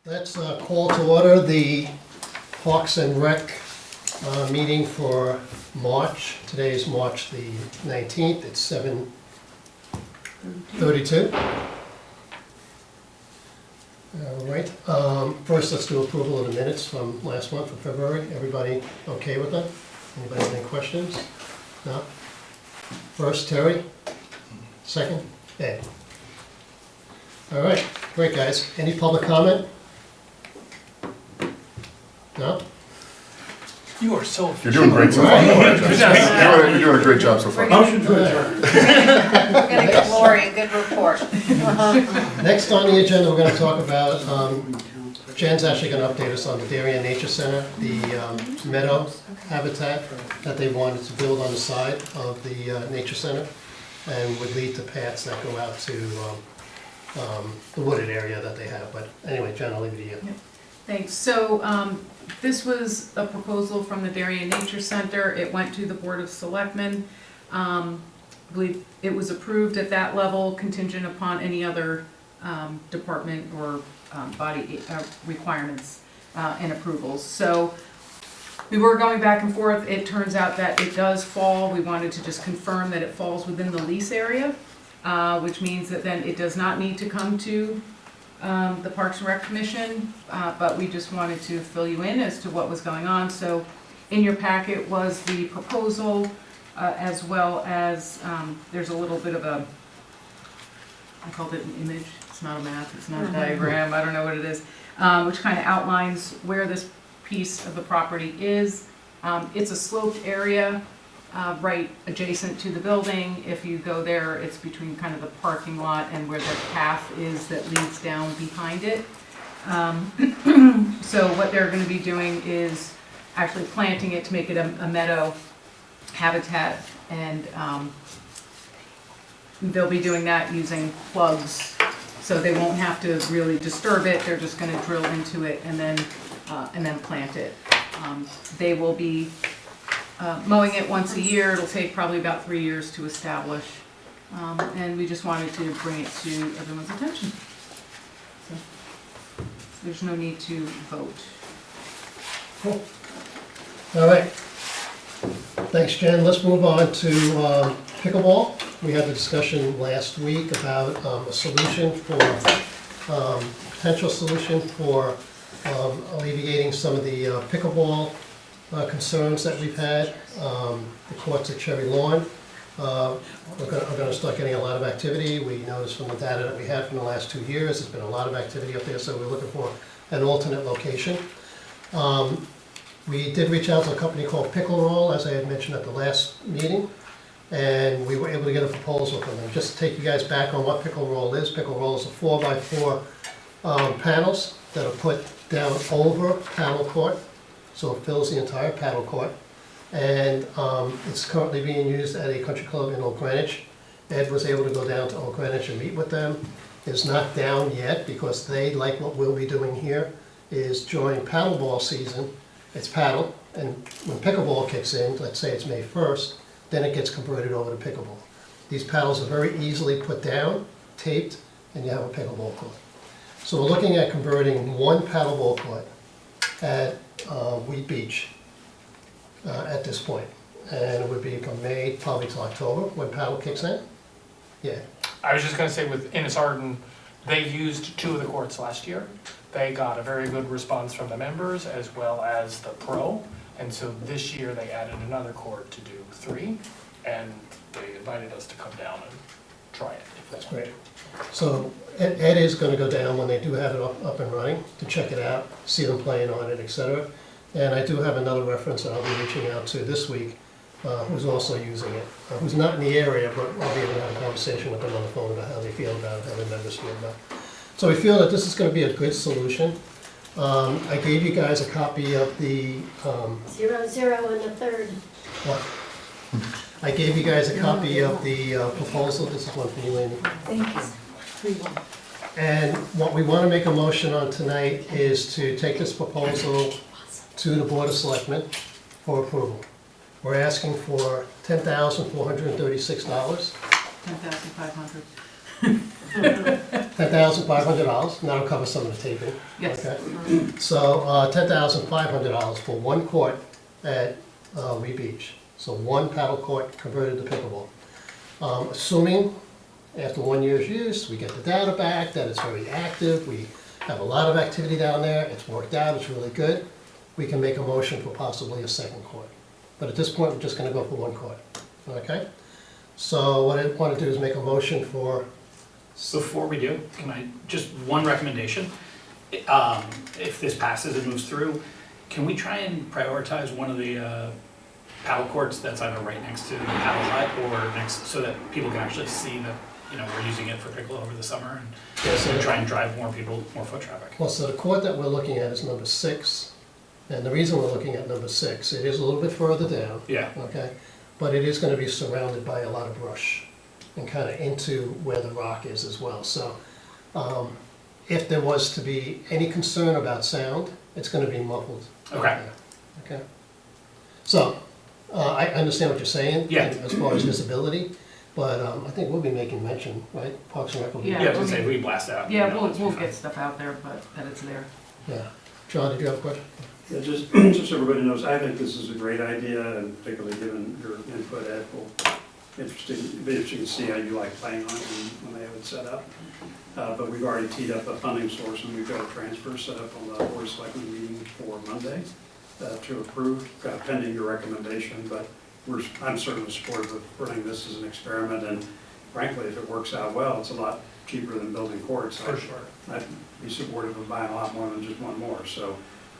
Let's call to order the Parks and Rec meeting for March. Today is March the 19th. It's 7:32. All right. First, let's do approval of the minutes from last month, for February. Everybody okay with them? Anybody have any questions? No? First, Terry. Second, Ed. All right, great, guys. Any public comment? No? You are so. You're doing great so far. You're doing a great job so far. Motion to adjourn. We're gonna get Lori a good report. Next on the agenda, we're gonna talk about, Jen's actually gonna update us on the Darien Nature Center, the meadow habitat that they wanted to build on the side of the nature center, and would lead to paths that go out to the wooded area that they have. But anyway, Jen, I'll leave it to you. Thanks. So, this was a proposal from the Darien Nature Center. It went to the Board of Selectmen. I believe it was approved at that level, contingent upon any other department or body requirements and approvals. So, we were going back and forth. It turns out that it does fall. We wanted to just confirm that it falls within the lease area, which means that then it does not need to come to the Parks and Rec Commission, but we just wanted to fill you in as to what was going on. So in your packet was the proposal, as well as, there's a little bit of a, I called it an image, it's not a map, it's not a diagram, I don't know what it is, which kind of outlines where this piece of the property is. It's a sloped area, right adjacent to the building. If you go there, it's between kind of the parking lot and where the path is that leads down behind it. So what they're going to be doing is actually planting it to make it a meadow habitat, and they'll be doing that using plugs, so they won't have to really disturb it. They're just going to drill into it and then plant it. They will be mowing it once a year. It'll take probably about 3 years to establish, and we just wanted to bring it to everyone's attention. So, there's no need to vote. Cool. All right. Thanks, Jen. Let's move on to pickleball. We had the discussion last week about a solution for, potential solution for alleviating some of the pickleball concerns that we've had. The courts at Cherry Lawn are going to start getting a lot of activity. We noticed from the data that we had from the last 2 years, there's been a lot of activity up there, so we're looking for an alternate location. We did reach out to a company called Pickle Roll, as I had mentioned at the last meeting, and we were able to get a proposal from them. Just to take you guys back on what Pickle Roll is. Pickle Roll is a 4x4 panels that are put down over paddle court, so it fills the entire paddle court. And it's currently being used at a country club in Oak Greenwich. Ed was able to go down to Oak Greenwich and meet with them. It's not down yet because they, like what we'll be doing here, is during paddleball season, it's paddle, and when pickleball kicks in, let's say it's May 1st, then it gets converted over to pickleball. These paddles are very easily put down, taped, and you have a pickleball court. So we're looking at converting one paddleball court at Wheat Beach at this point. And it would be from May probably to October when paddle kicks in. Yeah. I was just gonna say with Innis Arden, they used 2 of the courts last year. They got a very good response from the members as well as the pro. And so this year they added another court to do 3, and they invited us to come down and try it. That's great. So Ed is going to go down when they do have it up and running to check it out, see them playing on it, etc. And I do have another reference that I'll be reaching out to this week, who's also using it, who's not in the area, but I'll be able to have a conversation with them on the phone about how they feel about it, how their members feel about it. So we feel that this is going to be a good solution. I gave you guys a copy of the 0, 0 and a third. what? I gave you guys a copy of the proposal. This is one for you, Amy. Thank you. 3-1. And what we want to make a motion on tonight is to take this proposal to the Board of Selectmen for approval. We're asking for $10,436. $10,500. $10,500, and that'll cover some of the taping. Yes. Okay. So, $10,500 for one court at Lee Beach. So one paddle court converted to pickleball. Assuming after 1 year's use, we get the data back, that it's very active, we have a lot of activity down there, it's worked out, it's really good, we can make a motion for possibly a second court. But at this point, we're just gonna go for one court, okay? So what I wanna do is make a motion for, Before we do, can I, just one recommendation? If this passes and moves through, can we try and prioritize one of the paddle courts that's either right next to the paddle hut or next, so that people can actually see that, you know, we're using it for pickle over the summer and try and drive more people, more foot traffic? well, so the court that we're looking at is number 6. And the reason we're looking at number 6, it is a little bit further down, Yeah, okay? But it is gonna be surrounded by a lot of brush and kinda into where the rock is as well. So, if there was to be any concern about sound, it's gonna be muffled. Okay. Okay? So, I understand what you're saying. Yeah. As far as visibility, but, I think we'll be making mention, right? Parks and Rec will be. Yeah. yeah, I was gonna say, we blast it out. Yeah, you know, we'll that'd be get fine. stuff out there, but that it's there. Yeah. John, did you have a question? Yeah, just so everybody knows, I think this is a great idea, and particularly given your input, Ed, will be interesting to see how you like playing on it when they have it set up. But we've already teed up a funding source, and we've got a transfer set up on the Board of Selectmen meeting for Monday to approve, pending your recommendation. But I'm certainly supportive of running this as an experiment, and frankly, if it works out well, it's a lot cheaper than building courts. For sure. I'd be supportive of buying a lot more than just one more. So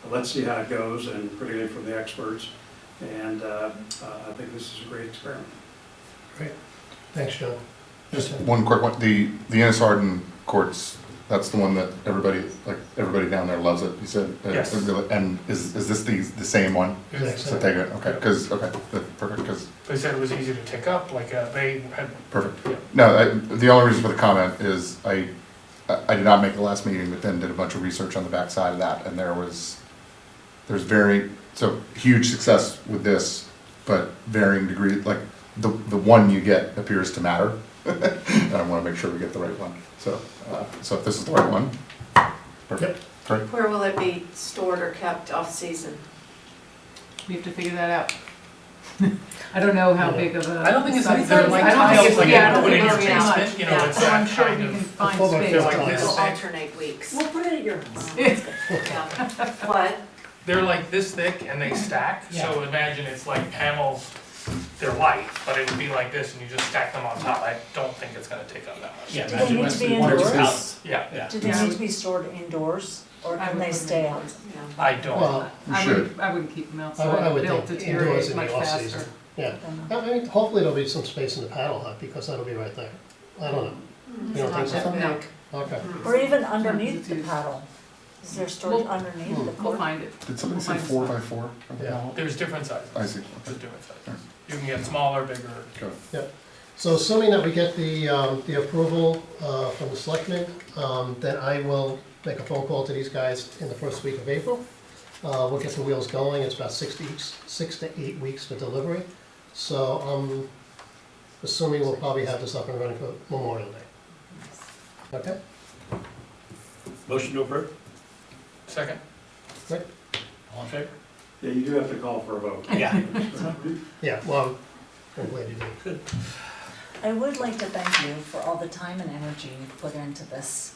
let's see how it goes, and particularly from the experts. And I think this is a great experiment. Great. Thanks, John. Just one quick one, the Ennis Arden courts, that's the one that everybody down there loves it, you said? Yes. And is this the same one? Next So time. take it, okay, perfect, because, They said it was easy to take up, like, they had, perfect. Yeah. No, the only reason for the comment is I did not make the last meeting, but then did a bunch of research on the backside of that, and there's huge success with this, but varying degree, like, the one you get appears to matter. And I wanna make sure we get the right one, so if this is the right one, perfect, great. Where will it be stored or kept off-season? We have to figure that out. I don't know how big of a. I don't think it's size like, it is. like I don't think tiles, it's, like yeah, I you don't put in think your it's very much. basement, you know, Yeah. it's So I'm that sure kind we can of. find Well, space. it's like fine. this It'll thick. alternate weeks. We'll put it at your house. Yeah. What? They're like this thick and they stack, so imagine it's like panels, they're light, but it would be like this and you just stack them on top. I don't think it's gonna take up that much. Yeah, Do they imagine need less to be than 1 or 2 indoors? pallets. Yeah, Yeah. Do they Yeah, I need would- to be stored indoors, or I can would they put stay them out? Yeah. I don't. Well, You I should. wouldn't keep them I outside, would they'll think indoors deteriorate in much the off-season. faster. Yeah, Then, I mean, hopefully there'll be some space in the paddle hut, because that'll be right there. I don't know. You don't think so? No, Okay. Or even underneath the paddle? Is there storage We'll- underneath the we'll court? find it. Did somebody say We'll find 4x4? Yeah. There's different sizes. I see, There's okay, different sizes. You can get smaller, bigger. good. So assuming that we get the approval from the selectmen, then I will make a phone call to these guys in the first week of April. We'll get the wheels going, it's about 6 to 8 weeks for delivery. So I'm assuming we'll probably have this up and running for Memorial Day. Okay, Motion to approve? Second? great. All in favor? Yeah, you do have to call for a vote. Yeah. Yeah, well, I'm glad you did. I would like to thank you for all the time and energy you've put into this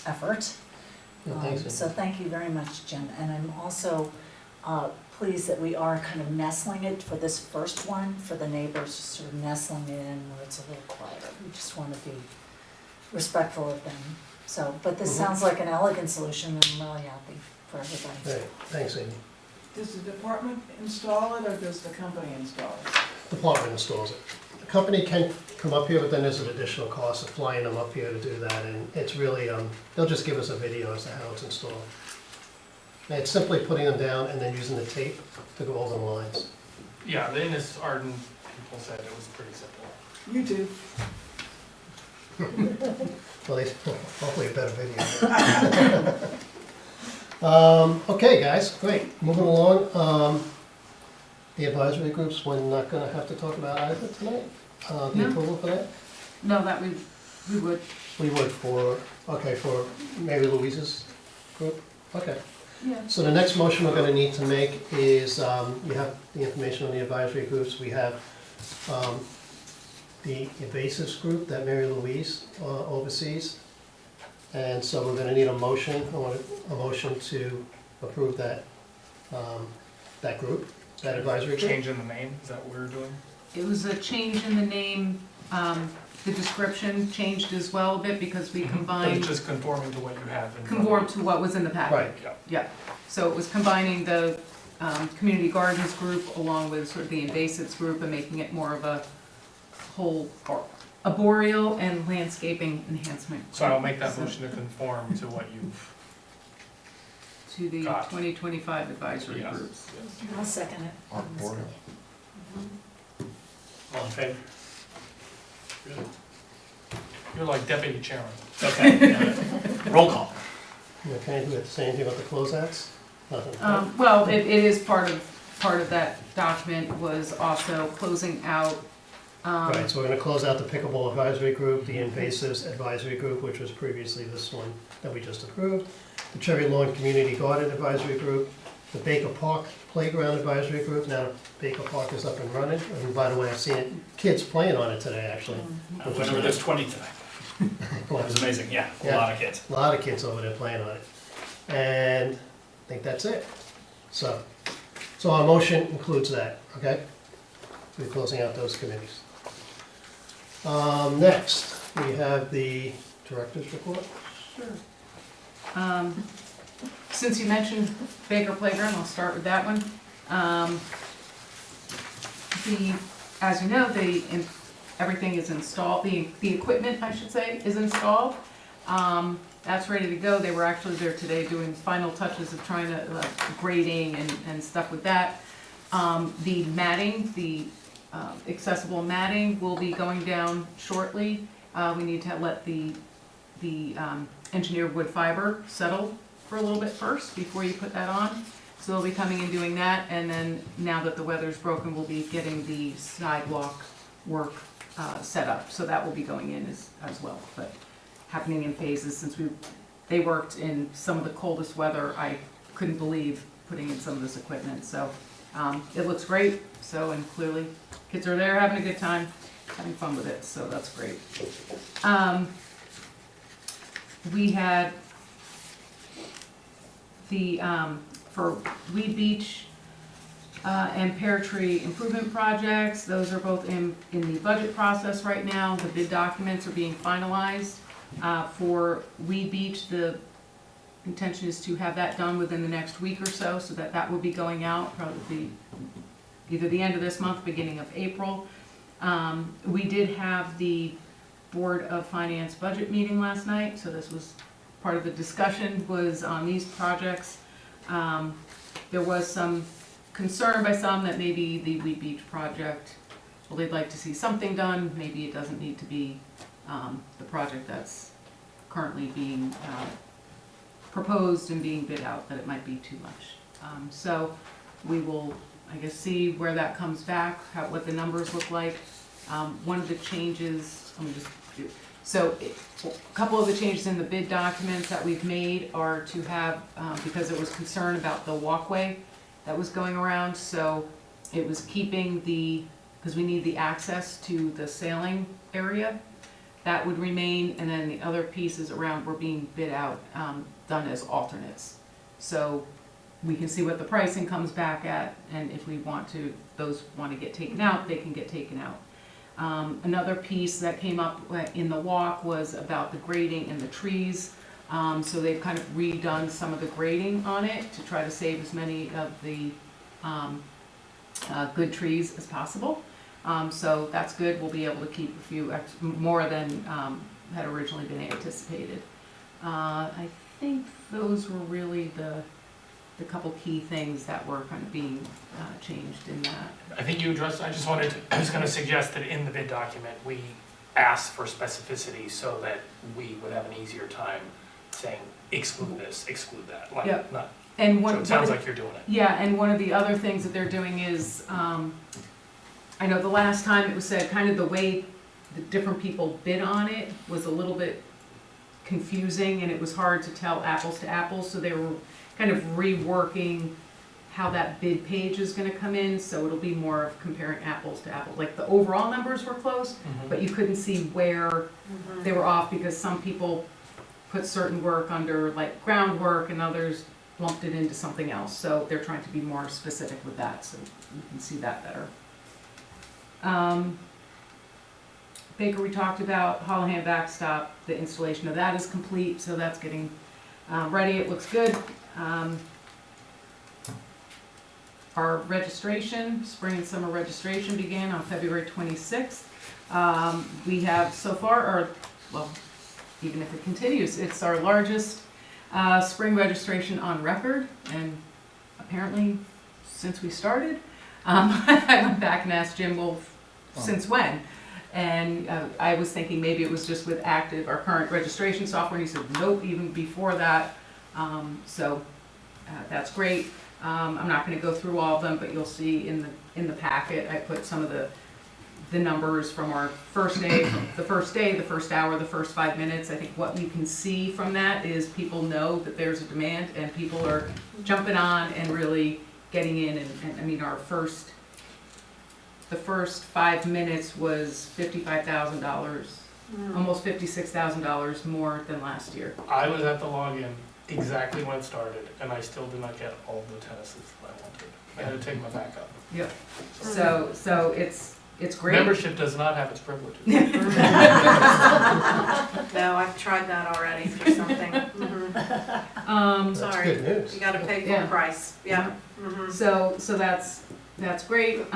effort. Yeah, thanks, So Amy. thank you very much, Jim. And I'm also pleased that we are kind of nestling it for this first one, for the neighbors, sort of nestling it in where it's a little quieter. We just want to be respectful of them. So, but this Mhm. sounds like an elegant solution, and I'm really happy for everybody. Great, thanks, Amy. Does the department install it or does the company install it? Department installs it. The company can come up here, but then there's an additional cost of flying them up here to do that, and it's really, they'll just give us a video as to how it's installed. And it's simply putting them down and then using the tape to go over the lines. Yeah, the Innis Arden people said it was pretty simple. You do. Well, they, hopefully a better video. Okay, guys, great, moving along. The advisory groups, we're not gonna have to talk about either tonight, the No. approval for that? No, that we would. We would for Mary Louise's group? Okay. Yeah. So the next motion we're gonna need to make is, you have the information on the advisory groups. We have the invasives group that Mary Louise oversees. And so we're gonna need a motion, I want a motion to approve that, that group, that advisory group. Change in the name, is that what we're doing? It was a change in the name, the description changed as well a bit because we But combined, it's just conforming to what you have in. conform to what was in the packet. Right. Yeah. Yeah, so it was combining the community gardens group along with sort of the invasives group and making it more of a whole arboreal and landscaping enhancement. So I'll make that motion to conform to what you've, To the Got. 2025 advisory yes. groups. I'll second it. Arboreal. All in favor? You're like deputy chairman. Okay, roll call. Okay, do we have to say anything about the closeouts? Nothing. Well, it is part of that document was also closing out. Right, so we're gonna close out the pickleball advisory group, the invasives advisory group, which was previously this one that we just approved, the Cherry Lawn Community Garden Advisory Group, the Baker Park Playground Advisory Group. Now Baker Park is up and running, and by the way, I've seen kids playing on it today, actually. Whenever there's 20 tonight. It was amazing, yeah, a Yeah. lot of kids. A lot of kids over there playing on it. And I think that's it. So our motion includes that, okay? We're closing out those committees. Next, we have the director's report. Since you mentioned Baker Playground, I'll start with that one. As you know, everything is installed, the equipment, I should say, is installed. That's ready to go. They were actually there today doing final touches of trying to, grading and stuff with that. The matting, the accessible matting will be going down shortly. We need to let the engineered wood fiber settle for a little bit first before you put that on. So they'll be coming and doing that, and then now that the weather's broken, we'll be getting the sidewalk work set up. So that will be going in as well, but happening in phases. Since they worked in some of the coldest weather, I couldn't believe putting in some of this equipment. So it looks great. So, and clearly kids are there having a good time, having fun with it. So that's great. We had the, for Weed Beach and Pear Tree improvement projects, those are both in the budget process right now. The bid documents are being finalized. For Weed Beach, the intention is to have that done within the next week or so that will be going out probably either the end of this month, beginning of April. We did have the Board of Finance budget meeting last night, so this was part of the discussion was on these projects. There was some concern by some that maybe the Weed Beach project, well, they'd like to see something done, maybe it doesn't need to be the project that's currently being proposed and being bid out, that it might be too much. So we will, I guess, see where that comes back, what the numbers look like. One of the changes, let me just do, so a couple of the changes in the bid documents that we've made are to have, because there was concern about the walkway that was going around, so it was keeping because we need the access to the sailing area, that would remain, and then the other pieces around were being bid out, done as alternates. So we can see what the pricing comes back at, and if we want to, those want to get taken out, they can get taken out. Another piece that came up in the walk was about the grading and the trees. So they've kind of redone some of the grading on it to try to save as many of the good trees as possible. So that's good. We'll be able to keep a few more than had originally been anticipated. I think those were really the couple key things that were kind of being changed in that. I think you addressed, I was gonna suggest that in the bid document, we ask for specificity so that we would have an easier time saying exclude this, exclude that, like, Yep. not, And so it sounds like you're doing it. Yeah, and one of the other things that they're doing is, I know the last time it was said, kind of the way the different people bid on it was a little bit confusing and it was hard to tell apples to apples, so they were kind of reworking how that bid page is gonna come in, so it'll be more of comparing apples to apples. Like the overall numbers were close, but you couldn't see where they were off because some people put certain work under like groundwork and others lumped it into something else. So they're trying to be more specific with that, so you can see that better. Baker, we talked about Holohan backstop. The installation of that is complete, so that's getting ready. It looks good. Our registration, spring and summer registration began on February 26th. We have so far, or well, even if it continues, it's our largest spring registration on record, and apparently since we started. I went back and asked Jim, well, since when? And I was thinking maybe it was just with active, our current registration software, and he said, nope, even before that. So that's great. I'm not gonna go through all of them, but you'll see in the packet, I put some of the numbers from our first day, the first hour, the first 5 minutes. I think what you can see from that is people know that there's a demand and people are jumping on and really getting in, and I mean, the first 5 minutes was $55,000, almost $56,000 more than last year. I was at the login exactly when it started, and I still did not get all the tennises that I wanted. I had to take my back up. Yep. So it's great. Membership does not have its privileges. No, I've tried that already for something. That's Sorry. good news. You gotta pay full Yeah. price, yeah. So that's great.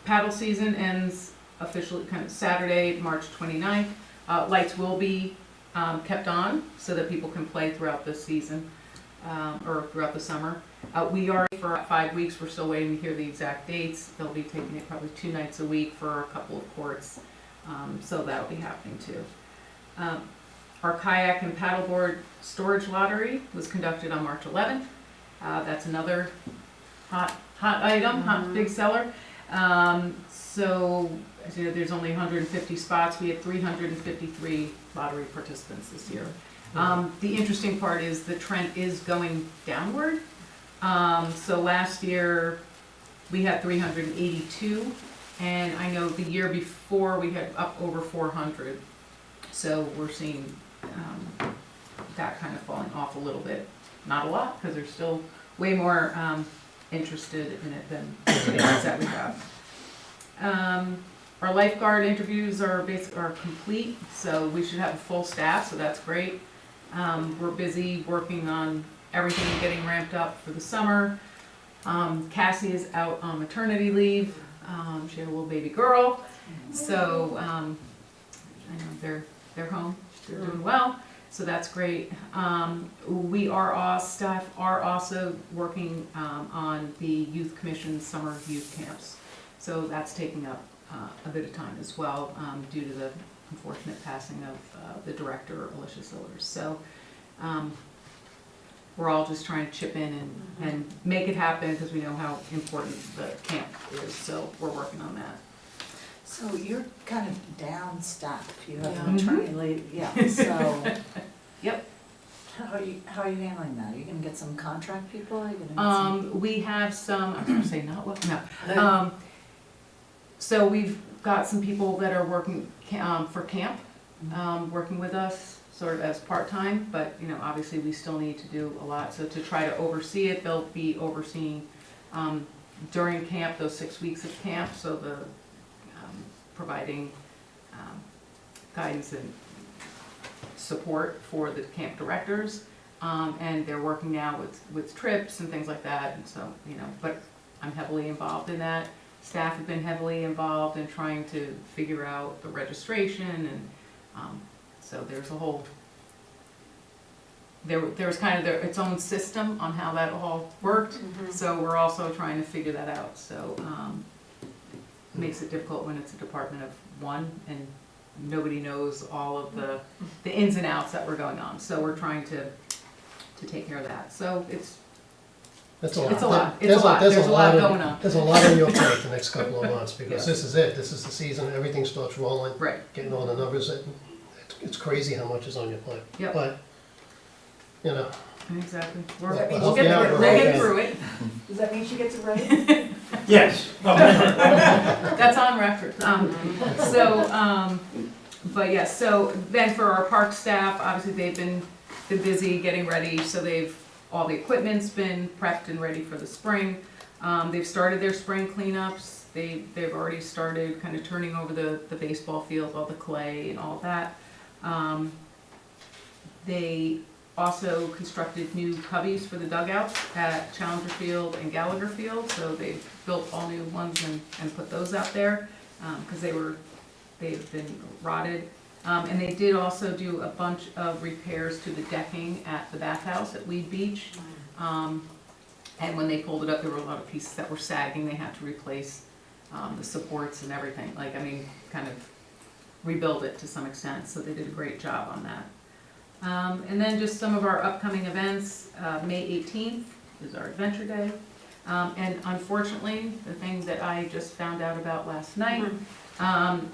Paddle season ends officially kind of Saturday, March 29th. Lights will be kept on so that people can play throughout the season, or throughout the summer. We are, for 5 weeks, we're still waiting to hear the exact dates. They'll be taking it probably 2 nights a week for a couple of courts, so that'll be happening too. Our kayak and paddleboard storage lottery was conducted on March 11th. That's another hot item, hot big seller. So, as you know, there's only 150 spots. We had 353 lottery participants this year. The interesting part is the trend is going downward. So last year we had 382, and I know the year before we had up over 400. So we're seeing that kind of falling off a little bit. Not a lot, because there's still way more interested in it than the days that we have. Our lifeguard interviews are complete, so we should have a full staff, so that's great. We're busy working on everything getting ramped up for the summer. Cassie is out on maternity leave. She had a little baby girl, so I know they're home. They're doing well, so that's great. Staff are also working on the Youth Commission summer youth camps, so that's taking up a bit of time as well, due to the unfortunate passing of the director, Alicia Sillers. So we're all just trying to chip in and make it happen, because we know how important the camp is, so we're working on that. So you're kind of down staff, you have Yeah. maternity leave, yeah, so. Yep. How are you handling that? Are you gonna get some contract people? Are you gonna get some? We have some, I'm gonna say not what, no. So we've got some people that are working for camp, working with us sort of as part-time, but you know, obviously we still need to do a lot. So to try to oversee it, they'll be overseeing during camp, those 6 weeks of camp, so the providing guidance and support for the camp directors. And they're working now with trips and things like that, and so, you know, but I'm heavily involved in that. Staff have been heavily involved in trying to figure out the registration, and so there's a whole, there's kind of its own system on how that all worked, so we're also trying to figure that out, so it makes it difficult when it's a department of one and nobody knows all of the ins and outs that were going on, so we're trying to take care of that, so it's a lot. There's a lot going on. There's a lot on your plate the next couple of months, because Yeah. this is it, this is the season, everything starts rolling. Right. Getting all the numbers, it's crazy how much is on your plate. Yep. But, you know, Exactly. Well, We'll help get you out, through, we're we'll get okay. through it. Does that mean she gets it right? Yes. That's on record. But yes, so then for our park staff, obviously they've been busy getting ready, so all the equipment's been prepped and ready for the spring. They've started their spring cleanups, they've already started kind of turning over the baseball field, all the clay and all that. They also constructed new cubbies for the dugouts at Challenger Field and Gallagher Field, so they've built all new ones and put those out there, because they've been rotted. And they did also do a bunch of repairs to the decking at the bathhouse at Weed Beach. And when they pulled it up, there were a lot of pieces that were sagging, they had to replace the supports and everything, kind of rebuild it to some extent, so they did a great job on that. And then just some of our upcoming events, May 18th is our Adventure Day. And unfortunately, the thing that I just found out about last night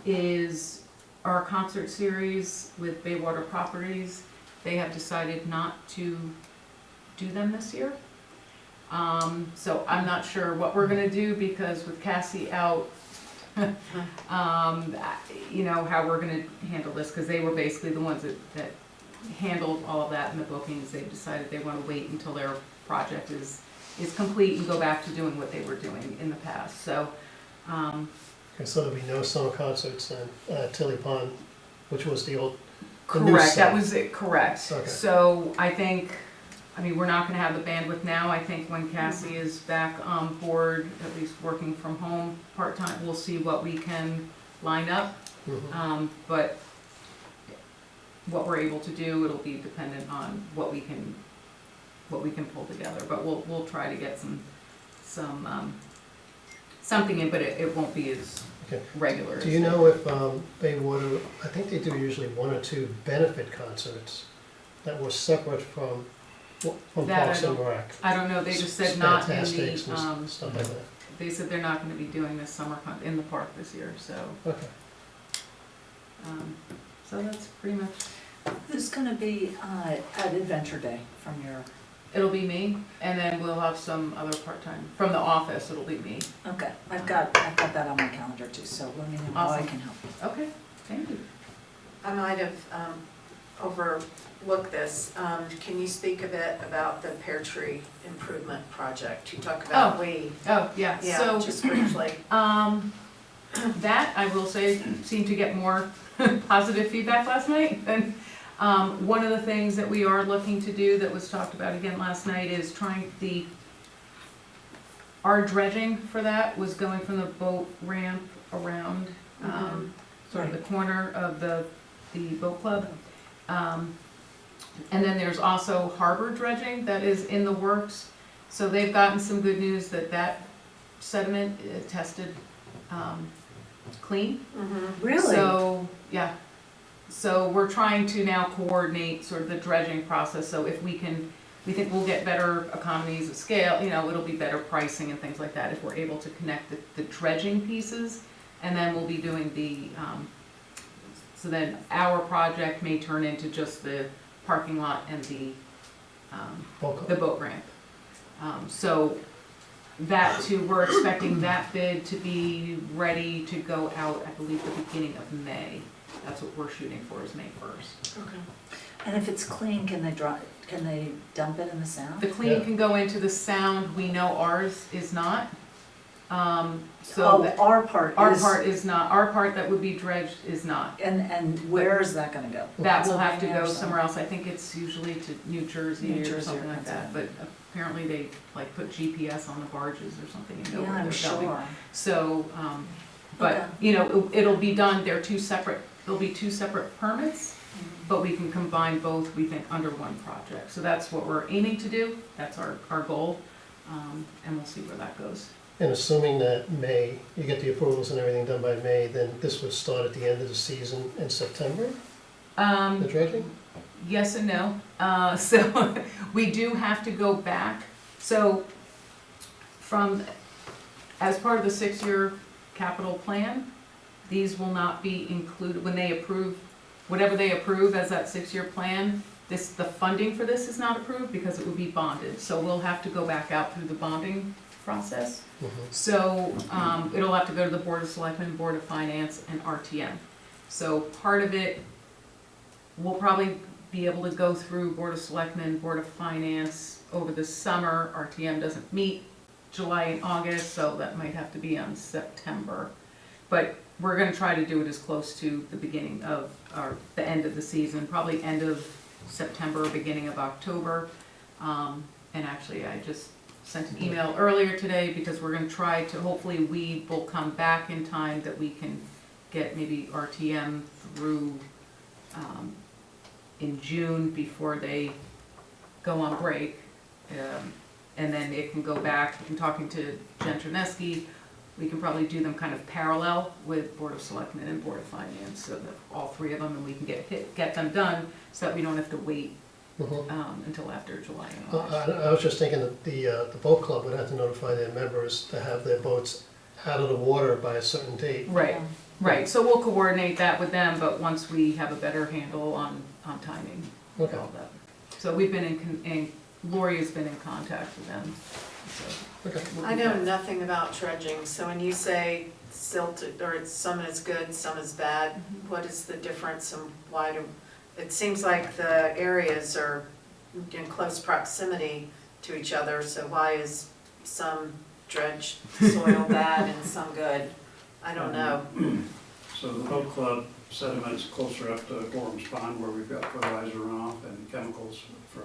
is our concert series with Baywater Properties. They have decided not to do them this year. So I'm not sure what we're gonna do, because with Cassie out, you know, how we're gonna handle this, because they were basically the ones that handled all of that in the bookings. They've decided they want to wait until their project is complete and go back to doing what they were doing in the past, so. okay, so there'll be no summer concerts then, Tilly Pond, which was the old, the new Correct, that site. was it, correct. Okay. So I mean, we're not gonna have the bandwidth now. I think when Cassie is back on board, at least working from home part-time, we'll see what we can line up. Mhm. But what we're able to do, it'll be dependent on what we can pull together. But we'll try to get something in, but it won't be as Okay. regular. Do you know if Baywater, I think they do usually one or two benefit concerts that were separate from That I Parks and don't- Rec? I don't know, they just said not in Fantastics the, and stuff like that. they said they're not gonna be doing this summer in the park this year, so, Okay. so that's pretty much, Who's gonna be at Adventure Day from your, it'll be me, and then we'll have some other part-time, from the office, it'll be me. okay, I've got that on my calendar too, so let me know how I Awesome. can help. Okay, thank you. I might have overlooked this. Can you speak a bit about the pear tree improvement project? You talk about Oh. weed. Oh, yeah, Yeah, so, just briefly. that, I will say, seemed to get more positive feedback last night. And one of the things that we are looking to do that was talked about again last night is our dredging for that was going from the boat ramp around, sort of the corner of the boat club. And then there's also harbor dredging that is in the works. So they've gotten some good news that sediment tested clean. Really? So, yeah. So we're trying to now coordinate sort of the dredging process, so if we think we'll get better economies of scale, you know, it'll be better pricing and things like that if we're able to connect the dredging pieces. And then we'll be doing so then our project may turn into just the parking lot and the boat ramp. So that too, we're expecting that bid to be ready to go out, I believe, the beginning of May. That's what we're shooting for, is May 1st. Okay. And if it's clean, can they dump it in the sound? The clean can go into the sound, we know ours is not. Oh, Our our part is not, our part that would be dredged is not. And where is that gonna go? That will have to Pennsylvania go or somewhere else, I think it's usually to New Jersey New or Jersey or something like that. But Pennsylvania. apparently they put GPS on the barges or something and know Yeah, where I'm they're going. sure. So, Okay. but, you know, it'll be done, there'll be two separate permits, but we can combine both, we think, under one project. So that's what we're aiming to do, that's our goal, and we'll see where that goes. And assuming that May, you get the approvals and everything done by May, then this would start at the end of the season in September, the dredging? Yes and no. So we do have to go back. So as part of the 6-year capital plan, these will not be included, when they approve whatever they approve as that 6-year plan, the funding for this is not approved because it would be bonded. So we'll have to go back out through the bonding process. So, it'll have to go to the Board of Selectmen, Board of Finance, and RTM. So part of it, we'll probably be able to go through Board of Selectmen, Board of Finance over the summer. RTM doesn't meet July and August, so that might have to be on September. But we're gonna try to do it as close to the beginning of, or the end of the season, probably end of September, beginning of October. And actually, I just sent an email earlier today because we're gonna try to, hopefully we will come back in time that we can get maybe RTM through, in June before they go on break. And then it can go back, in talking to Jen Trineski, we can probably do them kind of parallel with Board of Selectmen and Board of Finance, so that all three of them, and we can get them done, so that we don't have to wait until after July and August. I was just thinking that the boat club would have to notify their members to have their boats out of the water by a certain date. Right, right, so we'll coordinate that with them, but once we have a better handle on timing, with Okay. all that. So we've been Lori has been in contact with them, so. Okay. we'll I do know that. nothing about dredging, so when you say silted, or some is good, some is bad, what is the difference and why do, it seems like the areas are in close proximity to each other, so why is some dredged soil bad and some good? I don't know. So the boat club sediments closer up to Gorham's Pond where we've got fertilizer runoff and chemicals from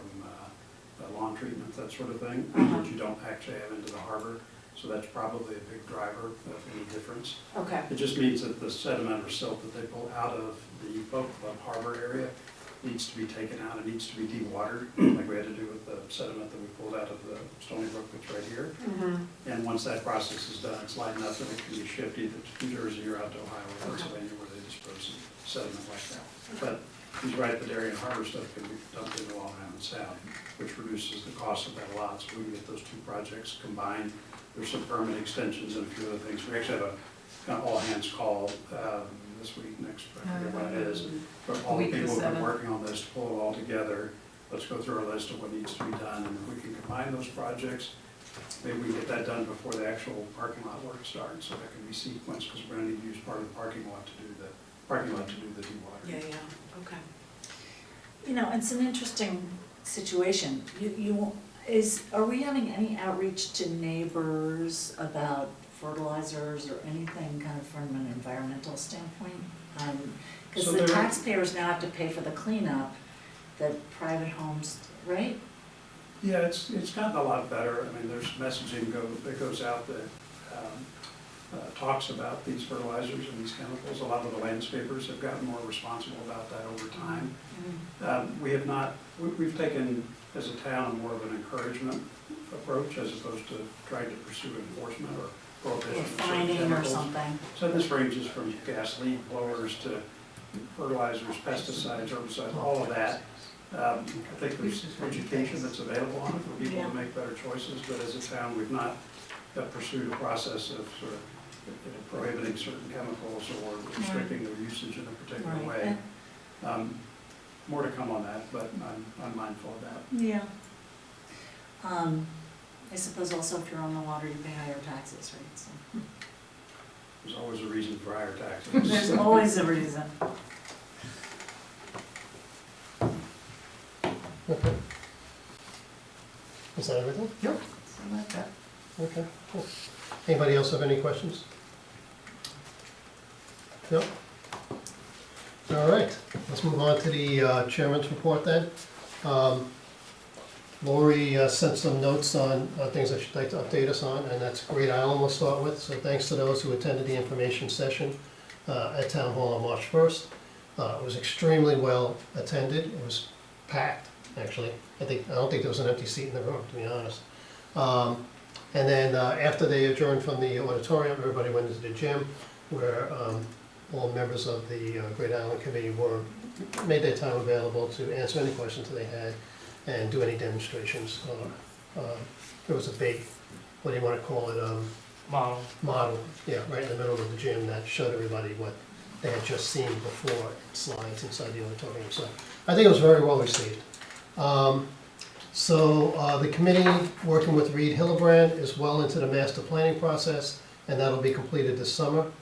lawn treatment, that sort of thing, which you don't actually have into the harbor. So that's probably a big driver of any difference. Okay. It just means that the sediment or silt that they pull out of the boat club harbor area needs to be taken out, it needs to be dewatered, like we had to do with the sediment that we pulled out of the Stony Brook that's right here. And once that process is done, it's light enough that it can be shipped either to New Jersey or out to Ohio or Pennsylvania where they dispose of sediment like that. But he's right, the Darien Harbor stuff can be dumped into Long Island Sound, which reduces the cost of that a lot, so we can get those two projects combined. There's some permit extensions and a few other things. We actually have a kind of all-hands call this week, next, I forget when it is. But all the Week of the people have been 7th. working on this to pull it all together. Let's go through our list of what needs to be done, and if we can combine those projects, maybe we can get that done before the actual parking lot work starts, so that can be sequenced, because we're gonna need to use part of the parking lot to do the Yeah, dewatering. yeah, okay. You know, it's an interesting situation. Are we having any outreach to neighbors about fertilizers or anything kind of from an environmental standpoint? Because So the there- taxpayers now have to pay for the cleanup that private homes, right? Yeah, it's gotten a lot better. I mean, there's messaging that goes out that talks about these fertilizers and these chemicals. A lot of the landscapers have gotten more responsible about that over time. We have not, we've taken, as a town, more of an encouragement approach as opposed to trying to pursue enforcement or prohibition Or of certain fining or chemicals. something? So this ranges from gas lead blowers to fertilizers, pesticides, herbicides, all of that. I think there's education that's available on it for people to make better choices, but as a town, we've not pursued a process of sort of prohibiting certain chemicals or restricting their usage in a particular way. More to come on that, but I'm mindful of that. Yeah. I suppose also if you're on the water, you pay higher taxes, right? So There's always a reason for higher taxes. there's always a reason. Okay. Is that everything? Yep, something like that. Okay, cool. Anybody else have any questions? No? All right, let's move on to the chairman's report then. Lori sent some notes on things that she'd like to update us on, and that's Great Island we'll start with. So thanks to those who attended the information session at Town Hall on March 1st. It was extremely well attended. It was packed, actually. I don't think there was an empty seat in the room, to be honest. And then after they adjourned from the auditorium, everybody went into the gym where all members of the Great Island Committee made their time available to answer any questions that they had and do any demonstrations. There was a big, what do you want to call it, Model. model, yeah, right in the middle of the gym that showed everybody what they had just seen before slides inside the auditorium. So I think it was very well received. The committee, working with Reed Hillebrand, is well into the master planning process, and that'll be completed this summer.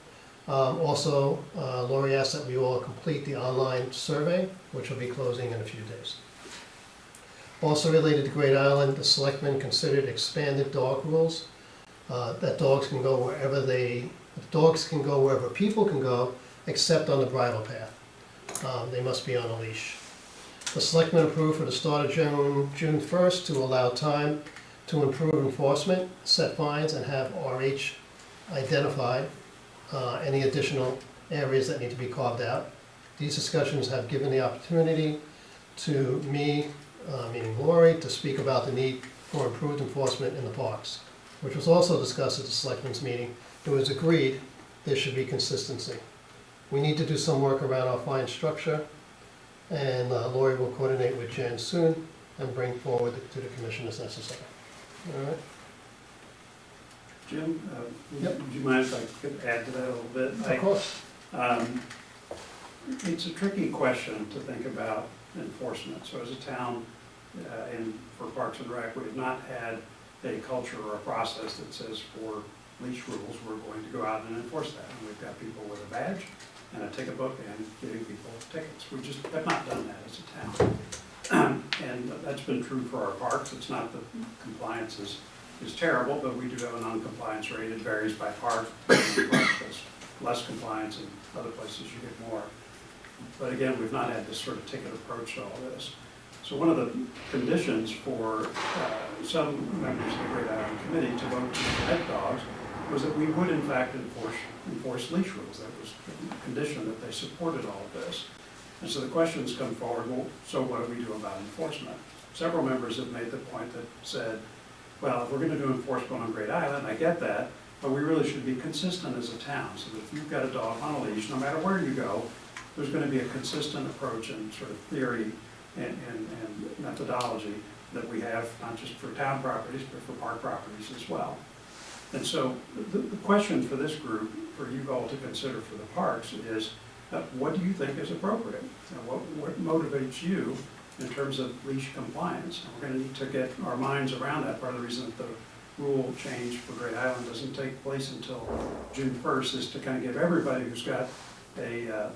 Lori asked that we all complete the online survey, which will be closing in a few days. Also related to Great Island, the selectmen considered expanded dog rules, that dogs can go wherever people can go, except on the bridle path. They must be on a leash. The selectmen approved for the start of June 1st to allow time to improve enforcement, set fines, and have RH identify any additional areas that need to be carved out. These discussions have given the opportunity to me, meaning Lori, to speak about the need for improved enforcement in the parks, which was also discussed at the selectmen's meeting. It was agreed there should be consistency. We need to do some work around our fine structure, and Lori will coordinate with Jen soon and bring forward to the commission as necessary. All right? Jim, Yep. would you mind if I could add to that a little bit? Of course. It's a tricky question to think about enforcement. So as a town, and for Parks and Rec, we have not had a culture or a process that says for leash rules, we're going to go out and enforce that. And we've got people with a badge and a ticket book and giving people tickets. We just have not done that as a town. And that's been true for our parks. It's not that compliance is terrible, but we do have a non-compliance rate. It varies by park. There's less compliance, and other places you get more. But again, we've not had this sort of ticket approach to all this. So one of the conditions for some members of the Great Island Committee to vote to protect dogs was that we would in fact enforce leash rules. That was a condition that they supported all of this. And so the questions come forward, well, so what do we do about enforcement? Several members have made the point that said, well, if we're going to do enforcement on Great Island, I get that, but we really should be consistent as a town, so that if you've got a dog on a leash, no matter where you go, there's going to be a consistent approach and sort of theory and methodology that we have, not just for town properties, but for park properties as well. And so the question for this group, for you all to consider for the parks, is what do you think is appropriate? What motivates you in terms of leash compliance? And we're going to need to get our minds around that. Part of the reason that the rule change for Great Island doesn't take place until June 1st is to kind of give everybody who's got an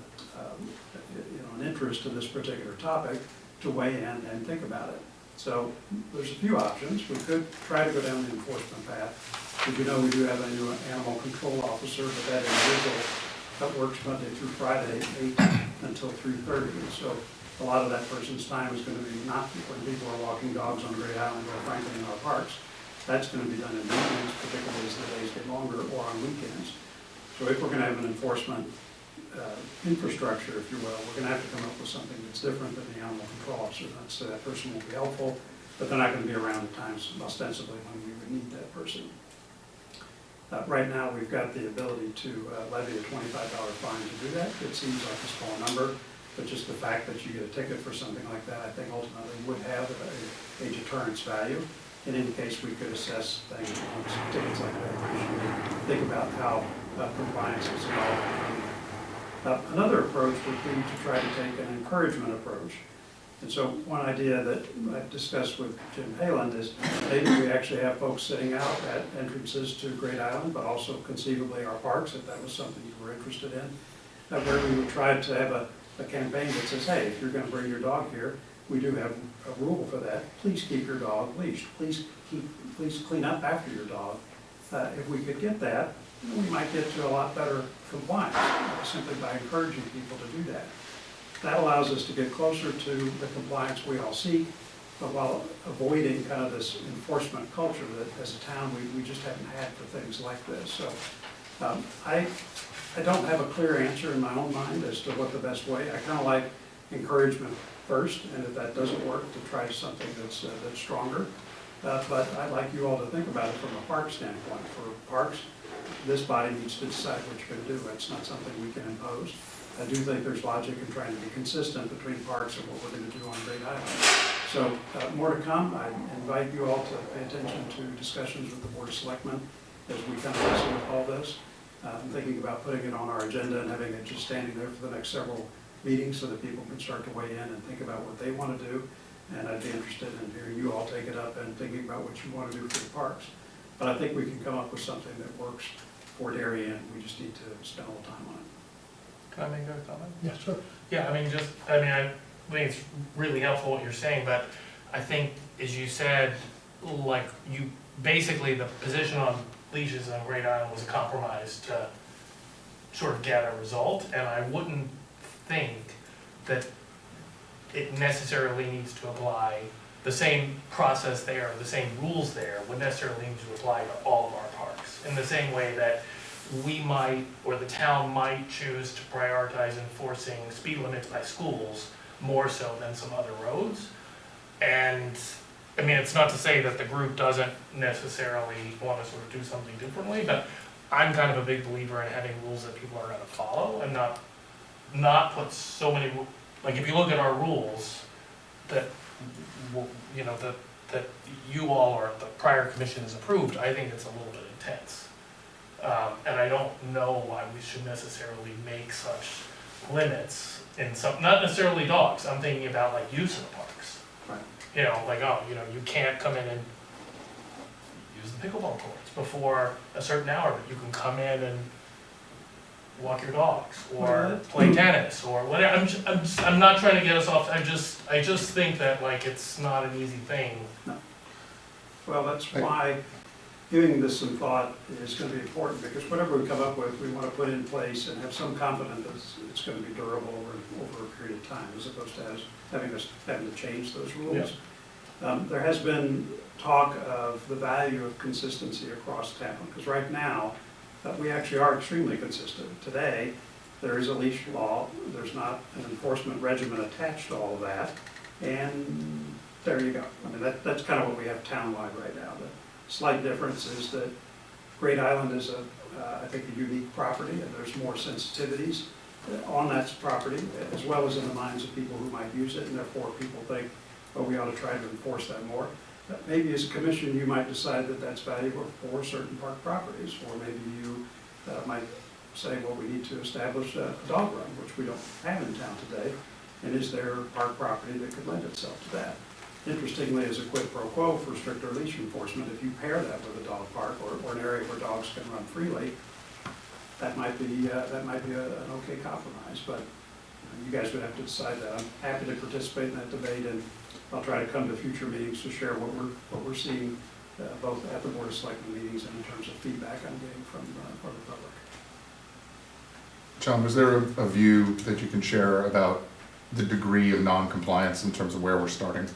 interest in this particular topic to weigh in and think about it. So there's a few options. We could try to go down the enforcement path. As you know, we do have a new animal control officer, but that individual that works Monday through Friday, 8 until 3:30. So a lot of that person's time is going to be not when people are walking dogs on Great Island or frankly in our parks. That's going to be done in the evenings, particularly as the days get longer, or on weekends. So if we're going to have an enforcement infrastructure, if you will, we're going to have to come up with something that's different than the animal control officer. So that person will be helpful, but they're not going to be around at times ostensibly when we would need that person. Right now, we've got the ability to levy a $25 fine to do that. It seems like a small number, but just the fact that you get a ticket for something like that, I think ultimately would have a deterrence value. In any case, we could assess things on tickets like that. We should think about how compliance is evolving. Another approach would be to try to take an encouragement approach. And so one idea that I've discussed with Jim Hayland is maybe we actually have folks sitting out at entrances to Great Island, but also conceivably our parks, if that was something you were interested in, where we would try to have a campaign that says, hey, if you're going to bring your dog here, we do have a rule for that. Please keep your dog leashed. Please clean up after your dog. If we could get that, we might get to a lot better compliance simply by encouraging people to do that. That allows us to get closer to the compliance we all seek, but while avoiding kind of this enforcement culture that as a town we just haven't had for things like this. So I don't have a clear answer in my own mind as to what the best way. I kind of like encouragement first, and if that doesn't work, to try something that's stronger. But I'd like you all to think about it from a park standpoint. For parks, this body needs to decide what you're going to do. It's not something we can impose. I do think there's logic in trying to be consistent between parks and what we're going to do on Great Island. So more to come. I invite you all to pay attention to discussions with the Board of Selectmen as we kind of wrestle with all this. I'm thinking about putting it on our agenda and having it just standing there for the next several meetings so that people can start to weigh in and think about what they want to do. And I'd be interested in hearing you all take it up and thinking about what you want to do for the parks. But I think we can come up with something that works for Darien. We just need to spend a little time on it. Can I make a comment? Yeah, sure. Yeah, I think it's really helpful what you're saying, but I think, as you said, like, you, basically, the position on leashes on Great Island was a compromise to sort of get a result, and I wouldn't think that it necessarily needs to apply, the same process there, the same rules there, would necessarily need to apply to all of our parks. In the same way that we might, or the town might choose to prioritize enforcing speed limits by schools more so than some other roads. And, I mean, it's not to say that the group doesn't necessarily want to sort of do something differently, but I'm kind of a big believer in having rules that people are gonna follow and not put so many, like, if you look at our rules, that, you know, that you all or the prior commission has approved, I think it's a little bit intense. And I don't know why we should necessarily make such limits in some, not necessarily dogs, I'm thinking about like use of the parks. Right. You know, like, oh, you know, you can't come in and use the pickleball courts before a certain hour, but you can come in and walk your dogs, or play tennis, or whatever. I'm not trying to get us off, I just think that, like, it's not an easy thing. Well, that's why giving this some thought is going to be important, because whatever we come up with, we want to put in place and have some confidence that it's going to be durable over a period of time, as opposed to having to change those rules. There has been talk of the value of consistency across town, because right now, we actually are extremely consistent. Today, there is a leash law, there's not an enforcement regimen attached to all of that, and there you go. I mean, that's kind of what we have townwide right now. The slight difference is that Great Island is I think, a unique property, and there's more sensitivities on that property, as well as in the minds of people who might use it, and therefore people think, oh, we ought to try to enforce that more. Maybe as a commission, you might decide that that's valuable for certain park properties, or maybe you might say, well, we need to establish a dog run, which we don't have in town today, and is there park property that could lend itself to that? Interestingly, as a quid pro quo for stricter leash enforcement, if you pair that with a dog park or an area where dogs can run freely, that might be an okay compromise, but you guys would have to decide that. I'm happy to participate in that debate, and I'll try to come to future meetings to share what we're seeing, both at the Board of Selectmen meetings and in terms of feedback I'm getting from the public. John, was there a view that you can share about the degree of non-compliance in terms of where we're starting?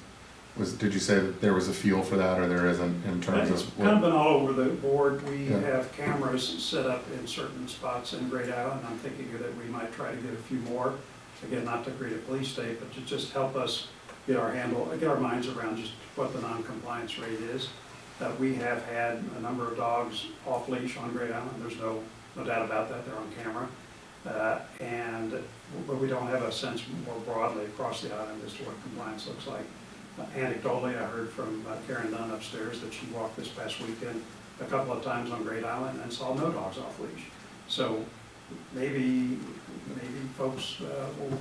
Did you say that there was a feel for that, or there isn't in terms It's of? kind of been all over the board. We Yeah. have cameras set up in certain spots in Great Island. I'm thinking that we might try to get a few more. Again, not to create a police state, but to just help us get our minds around just what the non-compliance rate is. We have had a number of dogs off leash on Great Island. There's no doubt about that. They're on camera. But we don't have a sense more broadly across the island as to what compliance looks like. Anecdotally, I heard from Karen Dunn upstairs that she walked this past weekend a couple of times on Great Island and saw no dogs off leash. So maybe folks will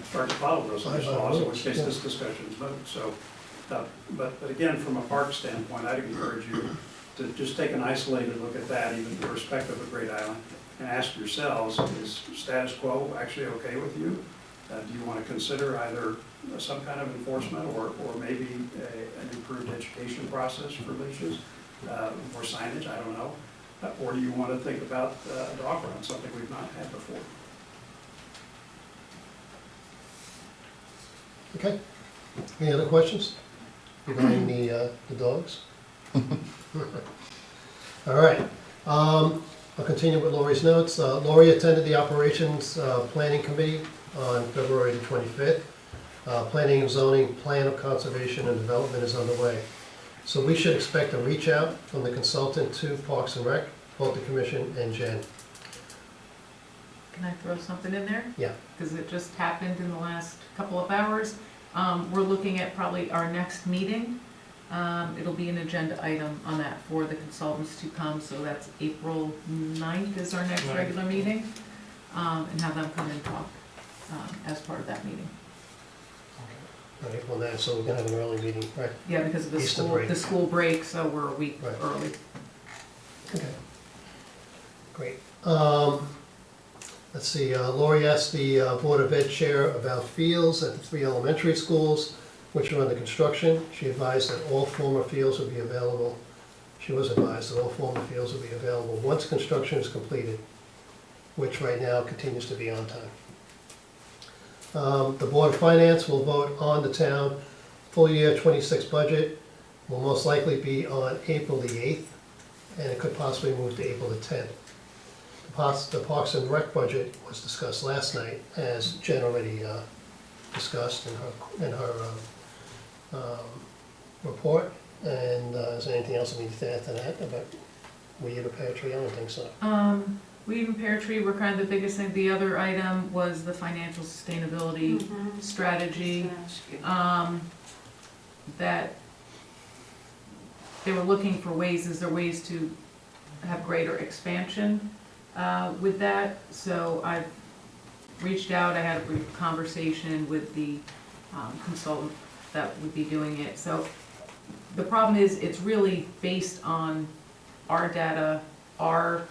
start to follow those laws, in which case this discussion is moot. So, but again, from a park standpoint, I'd encourage you to just take an isolated look at that, even irrespective of Great Island, and ask yourselves, is status quo actually okay with you? Do you want to consider either some kind of enforcement or maybe an improved education process for leashes, or signage, I don't know. Or do you want to think about a dog run, something we've not had before? Okay. Any other questions regarding the dogs? All right. I'll continue with Lori's notes. Lori attended the Operations Planning Committee on February the 25th. Planning and zoning plan of conservation and development is underway. So we should expect a reach out from the consultant to Parks and Rec, both the commission and Jen. Can I throw something in there? Yeah. Because it just happened in the last couple of hours. We're looking at probably our next meeting It'll be an agenda item on that for the consultants to come, so that's April 9th is our next 9th. regular meeting. And have them come and talk, as part of that meeting. Right, well, that, so we're gonna have an early meeting, right? Yeah, because of the Easter school, break. the school break, so we're a week Right. early. Okay. Great. Let's see, Lori asked the Board of Ed Chair about fields at the 3 elementary schools, which are under construction. She advised that all former fields would be available. She was advised that all former fields would be available once construction is completed, which right now continues to be on time. The Board of Finance will vote on the town full year '26 budget, will most likely be on April the 8th, and it could possibly move to April the 10th. The Parks and Rec budget was discussed last night, as Jen already discussed in her report. And is there anything else I need to add to that about Weed and Pear Tree? I don't think so. Weed and Pear Tree were kind of the biggest thing. The other item was the financial sustainability Mhm. strategy. Just gonna ask you. That they were looking for ways, is there ways to have greater expansion with that? So I've reached out, I had a brief conversation with the consultant that would be doing it. So the problem is, it's really based on our data, our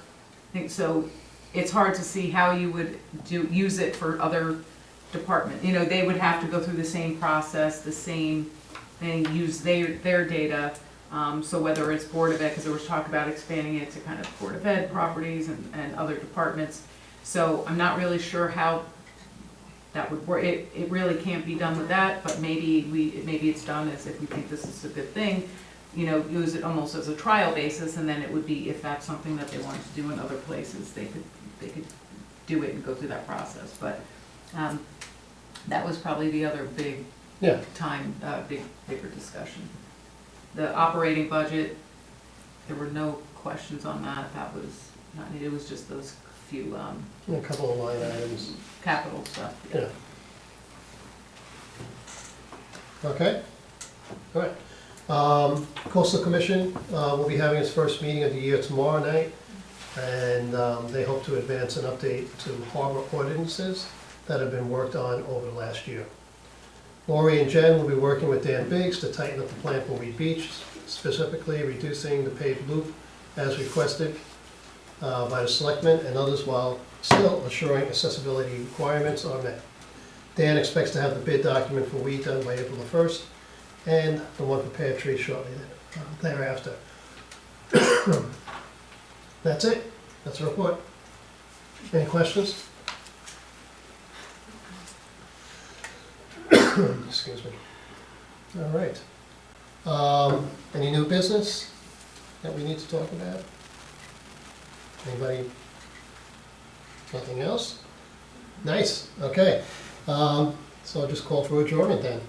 thing, so it's hard to see how you would use it for other department. You know, they would have to go through the same process, the same thing, use their data. So whether it's Board of Ed, because there was talk about expanding it to kind of Board of Ed properties and other departments. So I'm not really sure how that would work. It really can't be done with that, but maybe it's done as if we think this is a good thing. You know, use it almost as a trial basis, and then it would be, if that's something that they wanted to do in other places, they could do it and go through that process. But that was probably the other big Yeah, bigger discussion. The operating budget, there were no questions on that. That was not, it was just those few a couple of line items. capital stuff. Yeah. Okay, all right. Coastal Commission will be having its first meeting of the year tomorrow night, and they hope to advance an update to harbor ordinances that have been worked on over the last year. Lori and Jen will be working with Dan Biggs to tighten up the plan for Weed Beach, specifically reducing the paved loop as requested by the selectmen and others, while still assuring accessibility requirements are met. Dan expects to have the bid document for Weed done by April the 1st, and the one for Pear Tree shortly thereafter. That's it. That's the report. Any questions? Excuse me. All right. Any new business that we need to talk about? Anybody? Nothing else? Nice, okay. So I'll just call for adjournment then.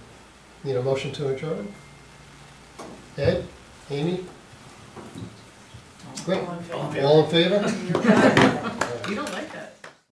Need a motion to adjourn? Ed? Amy? Great. All in favor? All in favor? You don't like that.